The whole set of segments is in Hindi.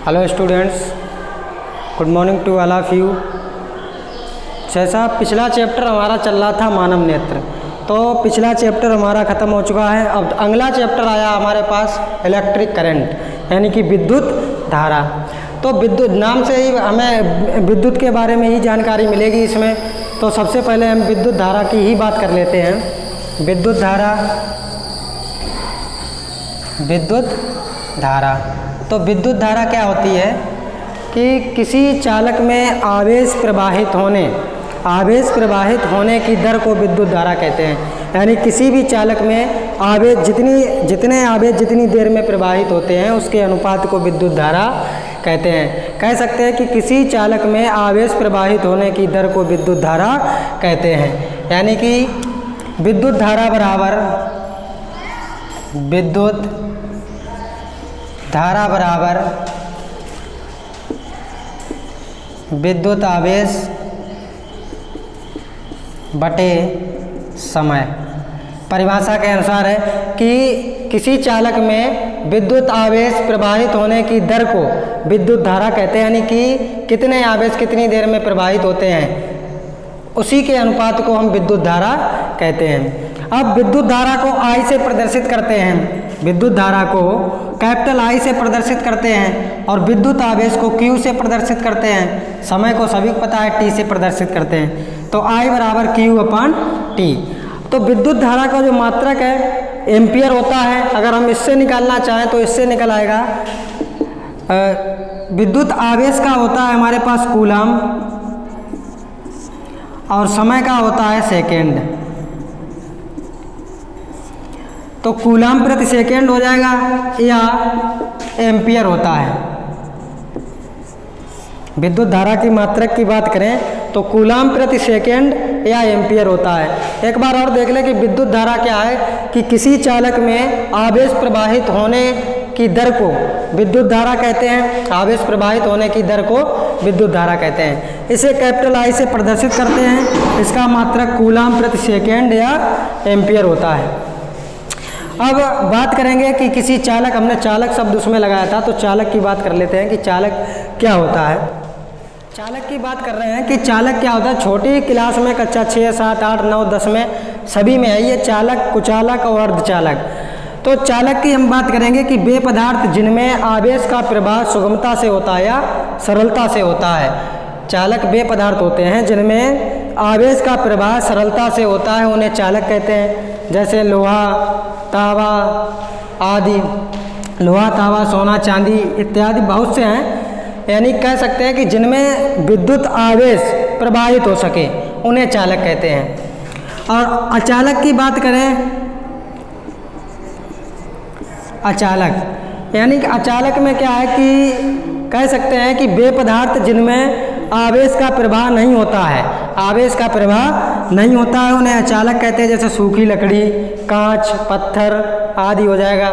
Hello students, good morning to all of you. जैसा पिछला चैप्टर हमारा चल रहा था मानव नेत्र, तो पिछला चैप्टर हमारा ख़त्म हो चुका है। अब अगला चैप्टर आया हमारे पास इलेक्ट्रिक करंट यानी कि विद्युत धारा। तो विद्युत नाम से ही हमें विद्युत के बारे में ही जानकारी मिलेगी इसमें। तो सबसे पहले हम विद्युत धारा की ही बात कर लेते हैं। विद्युत धारा तो विद्युत धारा क्या होती है कि किसी चालक में आवेश प्रवाहित होने की दर को विद्युत धारा कहते हैं। यानी किसी भी चालक में आवेश जितने आवेश जितनी देर में प्रवाहित होते हैं उसके अनुपात को विद्युत धारा कहते हैं। कह सकते हैं कि किसी चालक में आवेश प्रवाहित होने की दर को विद्युत धारा कहते हैं। यानी कि विद्युत धारा बराबर विद्युत आवेश बटे समय। परिभाषा के अनुसार है कि किसी चालक में विद्युत आवेश प्रवाहित होने की दर को विद्युत धारा कहते हैं। यानी कि कितने आवेश कितनी देर में प्रवाहित होते हैं उसी के अनुपात को हम विद्युत धारा कहते हैं। अब विद्युत धारा को I से प्रदर्शित करते हैं। विद्युत धारा को कैपिटल I से प्रदर्शित करते हैं और विद्युत आवेश को Q से प्रदर्शित करते हैं। समय को सभी को पता है T से प्रदर्शित करते हैं। तो I बराबर Q/T। तो विद्युत धारा का जो मात्रक है एम्पियर होता है। अगर हम इससे निकालना चाहें तो इससे निकल आएगा। विद्युत आवेश का होता है हमारे पास कूलम और समय का होता है सेकेंड। तो कूलम प्रति सेकेंड हो जाएगा या एम्पियर होता है। विद्युत धारा की मात्रक की बात करें तो कूलम प्रति सेकेंड या एम्पियर होता है। एक बार और देख लें कि विद्युत धारा क्या है कि किसी चालक में आवेश प्रवाहित होने की दर को विद्युत धारा कहते हैं। आवेश प्रवाहित होने की दर को विद्युत धारा कहते हैं। इसे कैपिटल I से प्रदर्शित करते हैं। इसका मात्रक कूलम प्रति सेकेंड या एम्पियर होता है। अब बात करेंगे कि किसी चालक, हमने चालक शब्द उसमें लगाया था, तो चालक की बात कर लेते हैं कि चालक क्या होता है। चालक की बात कर रहे हैं कि चालक क्या होता है। छोटी क्लास में कक्षा 6, 7, 8, 9, 10 में सभी में है ये चालक, कुचालक और अर्धचालक। तो चालक की हम बात करेंगे कि वे पदार्थ जिनमें आवेश का प्रवाह सुगमता से होता है या सरलता से होता है। चालक वे पदार्थ होते हैं जिनमें आवेश का प्रवाह सरलता से होता है, उन्हें चालक कहते हैं। जैसे लोहा, तांबा आदि, लोहा, तांबा, सोना, चांदी इत्यादि बहुत से हैं। यानी कह सकते हैं कि जिनमें विद्युत आवेश प्रवाहित हो सके उन्हें चालक कहते हैं। और अचालक की बात करें, अचालक यानी कि अचालक में क्या है कि कह सकते हैं कि वे पदार्थ जिनमें आवेश का प्रवाह नहीं होता है, उन्हें अचालक कहते हैं। जैसे सूखी लकड़ी, कांच, पत्थर आदि हो जाएगा।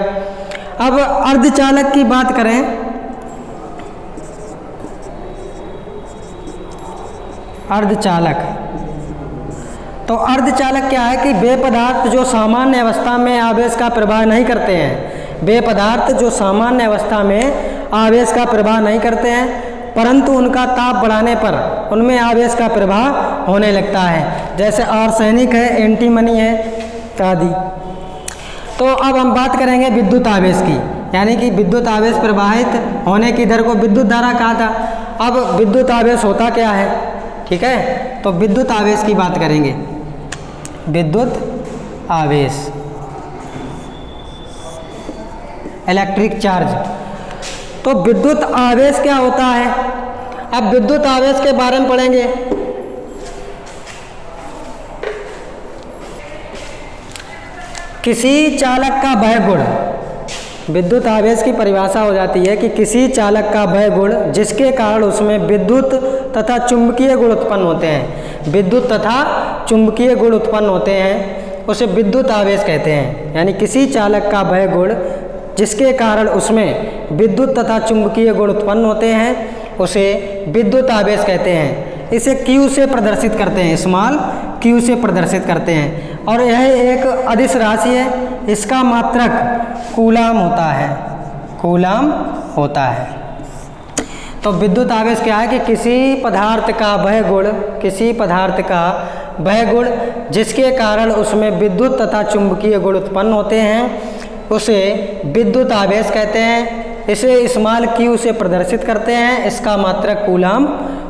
अब अर्धचालक की बात करें, तो अर्धचालक क्या है कि वे पदार्थ जो सामान्य अवस्था में आवेश का प्रवाह नहीं करते हैं, परंतु उनका ताप बढ़ाने पर उनमें आवेश का प्रवाह होने लगता है। जैसे आर्सेनिक है, एंटीमनी है आदि। तो अब हम बात करेंगे विद्युत आवेश की। यानी कि विद्युत आवेश प्रवाहित होने की दर को विद्युत धारा कहा था। अब विद्युत आवेश होता क्या है, ठीक है। तो विद्युत आवेश की बात करेंगे। विद्युत आवेश, इलेक्ट्रिक चार्ज। तो विद्युत आवेश क्या होता है। अब विद्युत आवेश के बारे में पढ़ेंगे। किसी चालक का वह गुण, विद्युत आवेश की परिभाषा हो जाती है कि किसी चालक का वह गुण जिसके कारण उसमें विद्युत तथा चुंबकीय गुण उत्पन्न होते हैं उसे विद्युत आवेश कहते हैं। यानी किसी चालक का वह गुण जिसके कारण उसमें विद्युत तथा चुंबकीय गुण उत्पन्न होते हैं उसे विद्युत आवेश कहते हैं। इसे Q से प्रदर्शित करते हैं, स्मॉल Q से प्रदर्शित करते हैं। और यह एक अदिश राशि है, इसका मात्रक कूलाम होता है। तो विद्युत आवेश क्या है कि किसी पदार्थ का वह गुण जिसके कारण उसमें विद्युत तथा चुंबकीय गुण उत्पन्न होते हैं उसे विद्युत आवेश कहते हैं। इसे स्मॉल q से प्रदर्शित करते हैं। इसका मात्रक कूलाम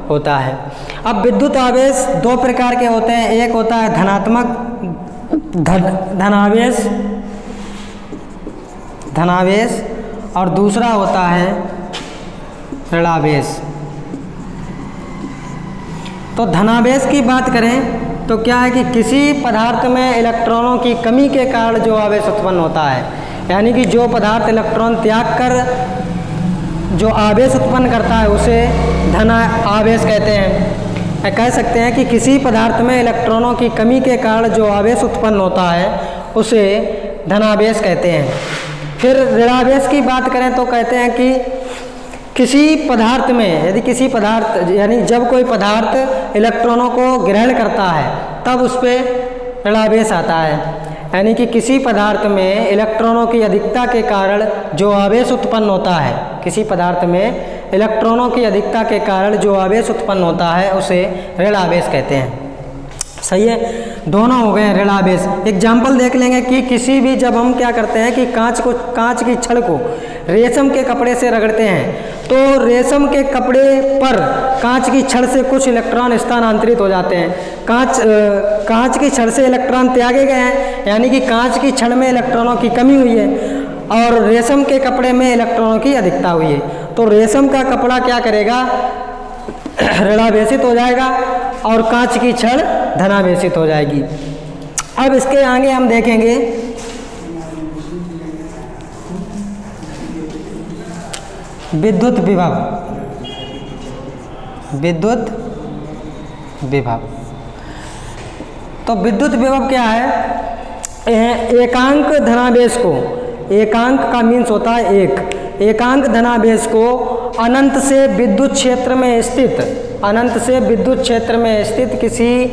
होता है। अब विद्युत आवेश दो प्रकार के होते हैं। एक होता है धनावेश और दूसरा होता है ऋणावेश। तो धनावेश की बात करें तो क्या है कि किसी पदार्थ में इलेक्ट्रॉनों की कमी के कारण जो आवेश उत्पन्न होता है, यानी कि जो पदार्थ इलेक्ट्रॉन त्याग कर जो आवेश उत्पन्न करता है उसे धन आवेश कहते हैं। कह सकते हैं कि किसी पदार्थ में इलेक्ट्रॉनों की कमी के कारण जो आवेश उत्पन्न होता है उसे धनावेश कहते हैं। फिर ऋणावेश की बात करें तो कहते हैं कि किसी पदार्थ में यानी जब कोई पदार्थ इलेक्ट्रॉनों को ग्रहण करता है तब उस पर ऋणावेश आता है। यानी कि किसी पदार्थ में इलेक्ट्रॉनों की अधिकता के कारण जो आवेश उत्पन्न होता है, किसी पदार्थ में इलेक्ट्रॉनों की अधिकता के कारण जो आवेश उत्पन्न होता है उसे ऋणावेश कहते हैं। सही है, दोनों हो गए ऋणावेश। एग्जाम्पल देख लेंगे कि किसी भी जब हम क्या करते हैं कि कांच की छड़ को रेशम के कपड़े से रगड़ते हैं तो रेशम के कपड़े पर कांच की छड़ से कुछ इलेक्ट्रॉन स्थानांतरित हो जाते हैं। कांच की छड़ से इलेक्ट्रॉन त्यागे गए हैं, यानी कि कांच की छड़ में इलेक्ट्रॉनों की कमी हुई है और रेशम के कपड़े में इलेक्ट्रॉनों की अधिकता हुई है। तो रेशम का कपड़ा क्या करेगा, ऋणावेशित हो जाएगा और कांच की छड़ धनावेशित हो जाएगी। अब इसके आगे हम देखेंगे विद्युत विभव। तो विद्युत विभव क्या है, एकांक धनावेश को, एकांक का मीन्स होता है एकांक धनावेश को अनंत से विद्युत क्षेत्र में स्थित किसी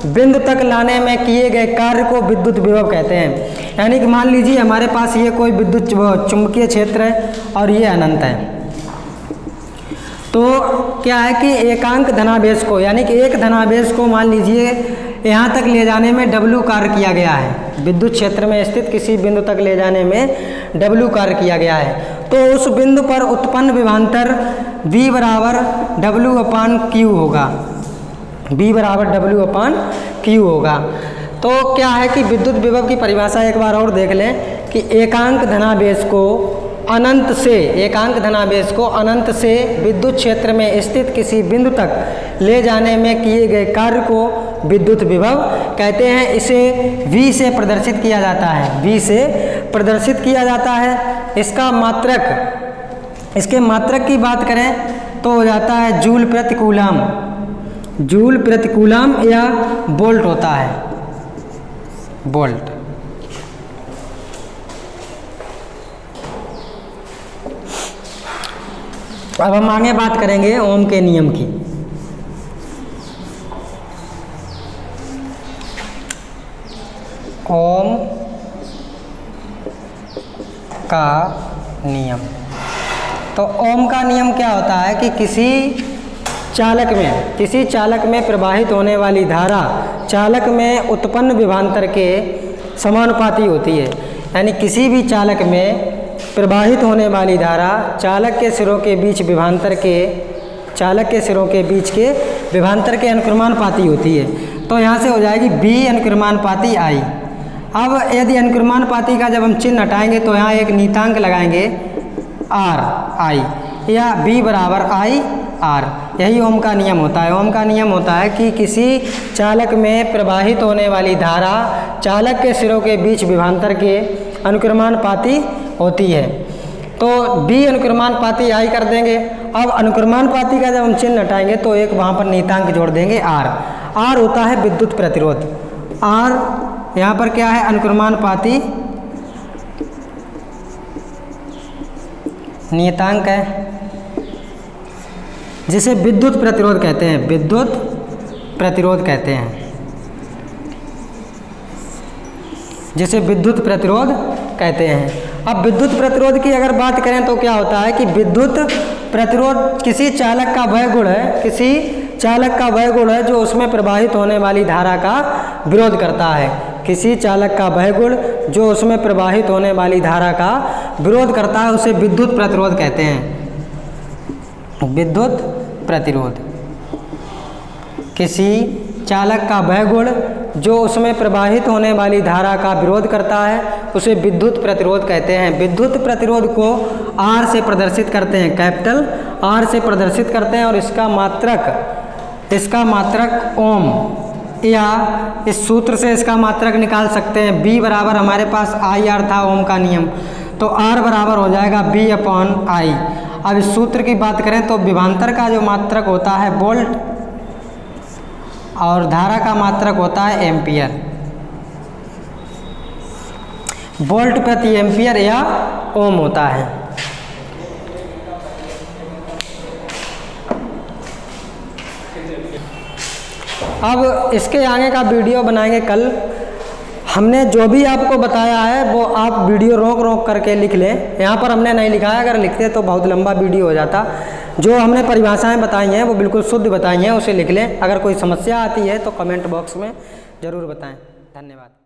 बिंदु तक लाने में किए गए कार्य को विद्युत विभव कहते हैं। यानी कि मान लीजिए हमारे पास ये कोई विद्युत चुंबकीय क्षेत्र है और ये अनंत है। तो क्या है कि एकांक धनावेश को, यानी कि एक धनावेश को मान लीजिए यहाँ तक ले जाने में W कार्य किया गया है, विद्युत क्षेत्र में स्थित किसी बिंदु तक ले जाने में W कार्य किया गया है। तो उस बिंदु पर उत्पन्न विभवांतर V बराबर W/Q होगा, V बराबर W/Q होगा। तो क्या है कि विद्युत विभव की परिभाषा एक बार और देख लें कि एकांक धनावेश को अनंत से विद्युत क्षेत्र में स्थित किसी बिंदु तक ले जाने में किए गए कार्य को विद्युत विभव कहते हैं। इसे V से प्रदर्शित किया जाता है। इसके मात्रक की बात करें तो हो जाता है जूल प्रति कूलाम या वोल्ट होता है, वोल्ट। अब हम आगे बात करेंगे ओम के नियम की। ओम का नियम। तो ओम का नियम क्या होता है कि किसी चालक में प्रवाहित होने वाली धारा चालक में उत्पन्न विभवांतर के समानुपाती होती है। यानी किसी भी चालक में प्रवाहित होने वाली धारा चालक के सिरों के बीच के विभवांतर के अनुक्रमानुपाती होती है। तो यहाँ से हो जाएगी B अनुक्रमानुपाती I। अब यदि अनुक्रमानुपाती का जब हम चिन्ह हटाएंगे तो यहाँ एक नीतांक लगाएंगे RI या B बराबर IR। यही ओम का नियम होता है। ओम का नियम होता है कि किसी चालक में प्रवाहित होने वाली धारा चालक के सिरों के बीच विभवांतर के अनुक्रमानुपाती होती है। तो B अनुक्रमानुपाती I कर देंगे। अब अनुक्रमानुपाती का जब हम चिन्ह हटाएंगे तो एक वहाँ पर नीतांक जोड़ देंगे R होता है विद्युत प्रतिरोध। R यहाँ पर क्या है, अनुक्रमानुपाती नियतांक है जिसे विद्युत प्रतिरोध कहते हैं, विद्युत प्रतिरोध कहते हैं, जिसे विद्युत प्रतिरोध कहते हैं। अब विद्युत प्रतिरोध की अगर बात करें तो क्या होता है कि विद्युत प्रतिरोध किसी चालक का वह गुण है, किसी चालक का वह गुण है जो उसमें प्रवाहित होने वाली धारा का विरोध करता है। किसी चालक का वह गुण जो उसमें प्रवाहित होने वाली धारा का विरोध करता है उसे विद्युत प्रतिरोध कहते हैं। विद्युत प्रतिरोध किसी चालक का वह गुण जो उसमें प्रवाहित होने वाली धारा का विरोध करता है उसे विद्युत प्रतिरोध कहते हैं। विद्युत प्रतिरोध को R से प्रदर्शित करते हैं, कैपिटल R से प्रदर्शित करते हैं और इसका मात्रक ओम, या इस सूत्र से इसका मात्रक निकाल सकते हैं। B बराबर हमारे पास IR था ओम का नियम, तो R बराबर हो जाएगा B/I। अब इस सूत्र की बात करें तो विभवांतर का जो मात्रक होता है वोल्ट और धारा का मात्रक होता है एम्पियर, वोल्ट प्रति एम्पियर या ओम होता है। अब इसके आगे का वीडियो बनाएंगे कल। हमने जो भी आपको बताया है वो आप वीडियो रोक करके लिख लें। यहाँ पर हमने नहीं लिखा है, अगर लिखते तो बहुत लंबा वीडियो हो जाता। जो हमने परिभाषाएं बताई हैं वो बिल्कुल शुद्ध बताई हैं, उसे लिख लें। अगर कोई समस्या आती है तो कमेंट बॉक्स में ज़रूर बताएं। धन्यवाद।